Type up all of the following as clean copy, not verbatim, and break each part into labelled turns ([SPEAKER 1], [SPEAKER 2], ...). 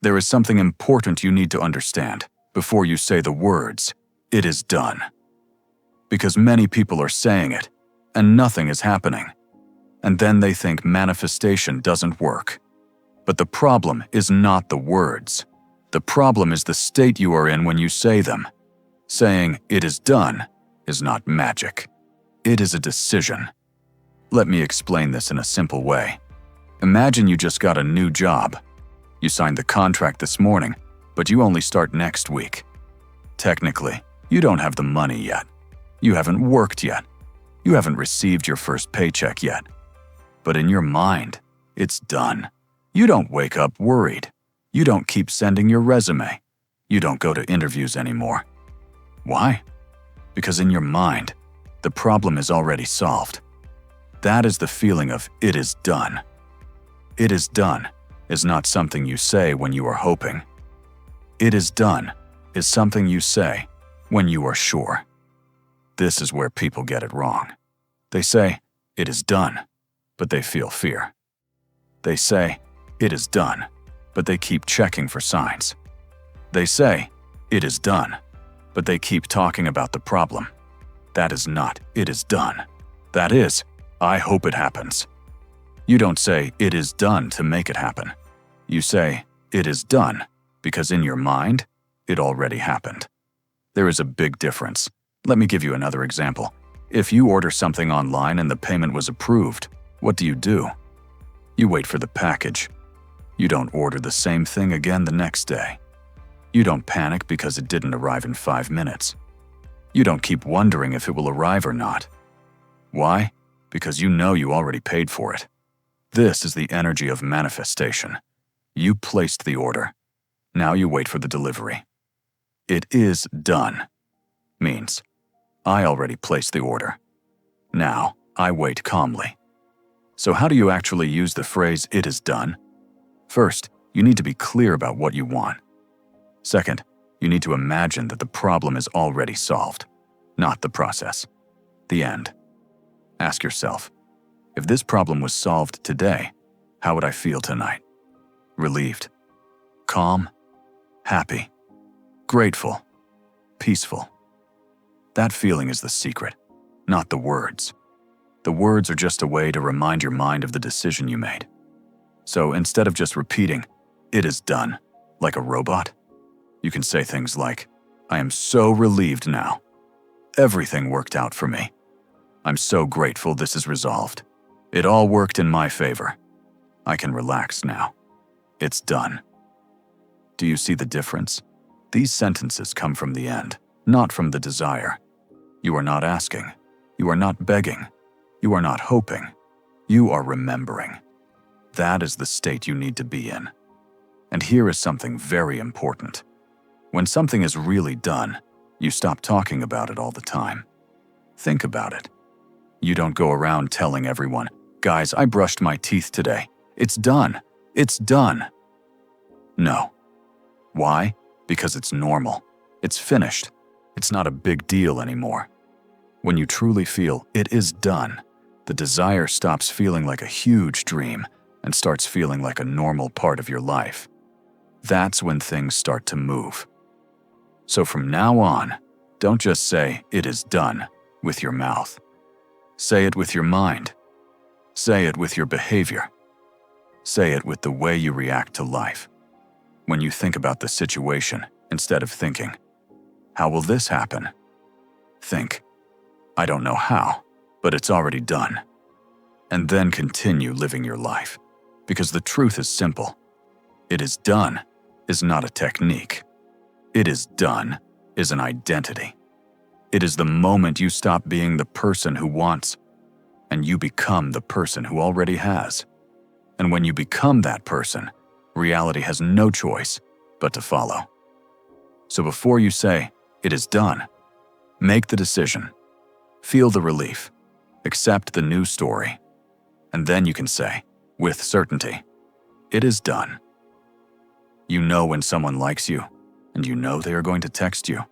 [SPEAKER 1] There is something important you need to understand before you say the words, "It is done." Because many people are saying it, and nothing is happening. And then they think manifestation doesn't work. But the problem is not the words. The problem is the state you are in when you say them. Saying, "It is done," is not magic. It is a decision. Let me explain this in a simple way. Imagine you just got a new job. You signed the contract this morning, but you only start next week. Technically, you don't have the money yet. You haven't worked yet. You haven't received your first paycheck yet. But in your mind, it's done. You don't wake up worried. You don't keep sending your resume. You don't go to interviews anymore. Why? Because in your mind, the problem is already solved. That is the feeling of "it is done." "It is done" is not something you say when you are hoping. "It is done" is something you say when you are sure. This is where people get it wrong. They say, "It is done," but they feel fear. They say, "It is done," but they keep checking for signs. They say, "It is done," but they keep talking about the problem. That is not "it is done." That is, "I hope it happens." You don't say "it is done" to make it happen. You say "it is done" because in your mind, it already happened. There is a big difference. Let me give you another example. If you order something online and the payment was approved, what do? You wait for the package. You don't order the same thing again the next day. You don't panic because it didn't arrive in 5 minutes. You don't keep wondering if it will arrive or not. Why? Because you know you already paid for it. This is the energy of manifestation. You placed the order. Now you wait for the delivery. "It is done" means, I already placed the order. Now I wait calmly. So how do you actually use the phrase "it is done"? First, you need to be clear about what you want. Second, you need to imagine that the problem is already solved, not the process. The end. Ask yourself, if this problem was solved today, how would I feel tonight? Relieved, calm, happy, grateful, peaceful. That feeling is the secret, not the words. The words are just a way to remind your mind of the decision you made. So instead of just repeating, "It is done," like a robot, you can say things like, "I am so relieved now. Everything worked out for me. I'm so grateful this is resolved. It all worked in my favor. I can relax now. It's done." Do you see the difference? These sentences come from the end, not from the desire. You are not asking. You are not begging. You are not hoping. You are remembering. That is the state you need to be in. And here is something very important. When something is really done, you stop talking about it all the time. Think about it. You don't go around telling everyone, "Guys, I brushed my teeth today. It's done. It's done." No. Why? Because it's normal. It's finished. It's not a big deal anymore. When you truly feel "it is done," the desire stops feeling like a huge dream and starts feeling like a normal part of your life. That's when things start to move. So from now on, don't just say "it is done" with your mouth. Say it with your mind. Say it with your behavior. Say it with the way you react to life. When you think about the situation, instead of thinking, "How will this happen?" think, "I don't know how, but it's already done." And then continue living your life. Because the truth is simple. "It is done" is not a technique. "It is done" is an identity. It is the moment you stop being the person who wants, and you become the person who already has. And when you become that person, reality has no choice but to follow. So before you say, "It is done," make the decision. Feel the relief. Accept the new story. And then you can say, with certainty, "It is done." You know when someone likes you, and you know they are going to text you.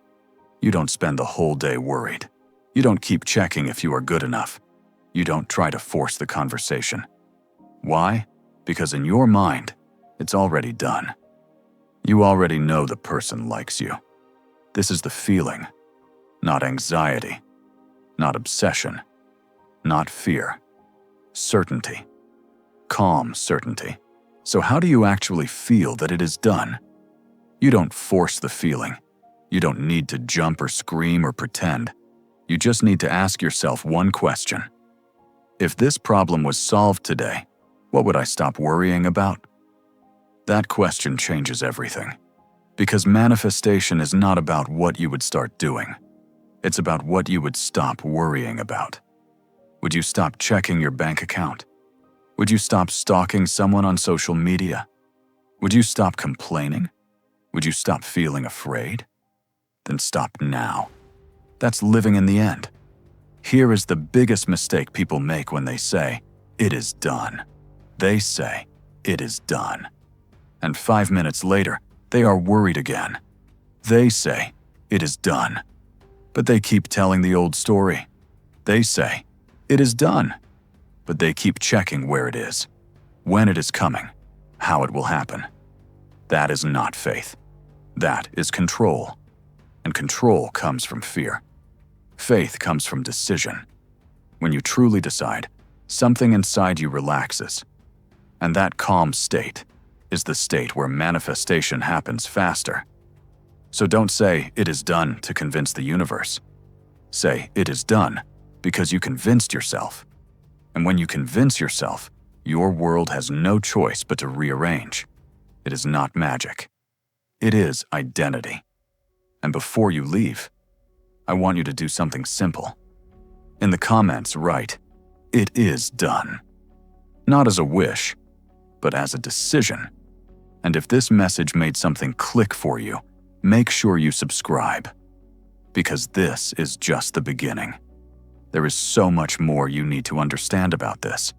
[SPEAKER 1] You don't spend the whole day worried. You don't keep checking if you are good enough. You don't try to force the conversation. Why? Because in your mind, it's already done. You already know the person likes you. This is the feeling, not anxiety, not obsession, not fear. Certainty. Calm certainty. So how do you actually feel that it is done? You don't force the feeling. You don't need to jump or scream or pretend. You just need to ask yourself one question. If this problem was solved today, what would I stop worrying about? That question changes everything. Because manifestation is not about what you would start doing. It's about what you would stop worrying about. Would you stop checking your bank account? Would you stop stalking someone on social media? Would you stop complaining? Would you stop feeling afraid? Then stop now. That's living in the end. Here is the biggest mistake people make when they say, "It is done." They say, "It is done." And 5 minutes later, they are worried again. They say, "It is done." But they keep telling the old story. They say, "It is done." But they keep checking where it is, when it is coming, how it will happen. That is not faith. That is control. And control comes from fear. Faith comes from decision. When you truly decide, something inside you relaxes. And that calm state is the state where manifestation happens faster. So don't say, "It is done," to convince the universe. Say, "It is done," because you convinced yourself. And when you convince yourself, your world has no choice but to rearrange. It is not magic. It is identity. And before you leave, I want you to do something simple. In the comments, write, "It is done." Not as a wish, but as a decision. And if this message made something click for you, make sure you subscribe. Because this is just the beginning. There is so much more you need to understand about this.